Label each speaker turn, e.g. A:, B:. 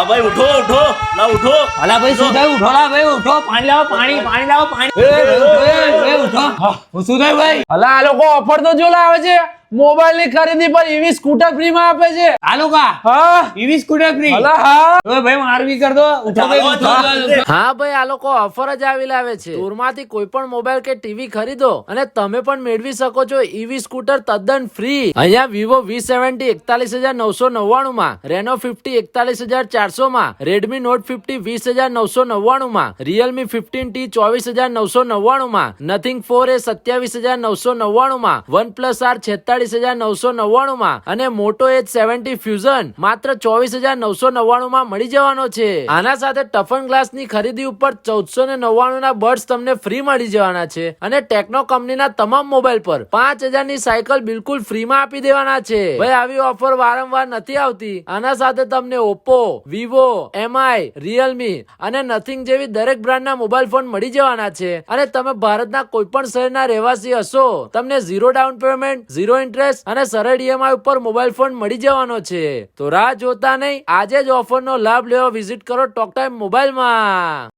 A: ભાઈ ઉઠો ઉઠો લા ઉઠો
B: અલા ભાઈ શું થયું? ઉઠો લા ભાઈ ઉઠો, પાણી લાવો પાણી લાવો પાણી. ઉઠો શું થયું ભાઈ?
C: અલા આ લોકો ઓફર તો જો લાવે છે, મોબાઈલ ની ખરીદી પર ઈવી સ્કૂટર ફ્રી માં આપે છે.
B: આલો કા
C: હા
B: ઈવી સ્કૂટર ફ્રી?
C: અલા હા
B: ઓય ભાઈ મારવી કર દો. ઉઠો ભાઈ ઉઠો.
D: હા ભાઈ, આ લોકો ઓફર જ આવી લાવે છે. સ્ટોરમાંથી કોઈ પણ મોબાઈલ કે ટીવી ખરીદો અને તમે પણ મેળવી શકો છો ઈવી સ્કૂટર તદ્દન ફ્રી. અહીંયા વિવો V70 41,999 માં, રેનો 50 41,400 માં, રેડમી નોટ 50 20,999 માં, રિયલમી 15T 24,999 માં, નથિંગ 4A 27,999 માં, OnePlus R 46,999 માં અને મોટો H 70 ફ્યુઝન માત્ર 24,999 માં મળી જવાનો છે. આના સાથે ટફન ગ્લાસ ની ખરીદી ઉપર 1499 ના બર્ડ્સ તમને ફ્રી મળી જવાના છે અને ટેકનો કંપનીના તમામ મોબાઈલ પર 5,000 ની સાયકલ બિલકુલ ફ્રી માં આપી દેવાના છે. ભાઈ આવી ઓફર વારંવાર નથી આવતી. આના સાથે તમને ઓપ્પો, વિવો, MI, રિયલમી અને નથિંગ જેવી દરેક બ્રાન્ડના મોબાઈલ ફોન મળી જવાના છે અને તમે ભારતના કોઈ પણ શહેરના રહેવાસી હશો, તમને 0 ડાઉન પેમેન્ટ, 0 ઇન્ટરેસ્ટ અને સરળ EMI ઉપર મોબાઈલ ફોન મળી જવાનો છે. તો રાહ જોતા નહીં, આજે જ ઓફર નો લાભ લેવા વિઝિટ કરો ટોક ટાઈમ મોબાઈલ માં.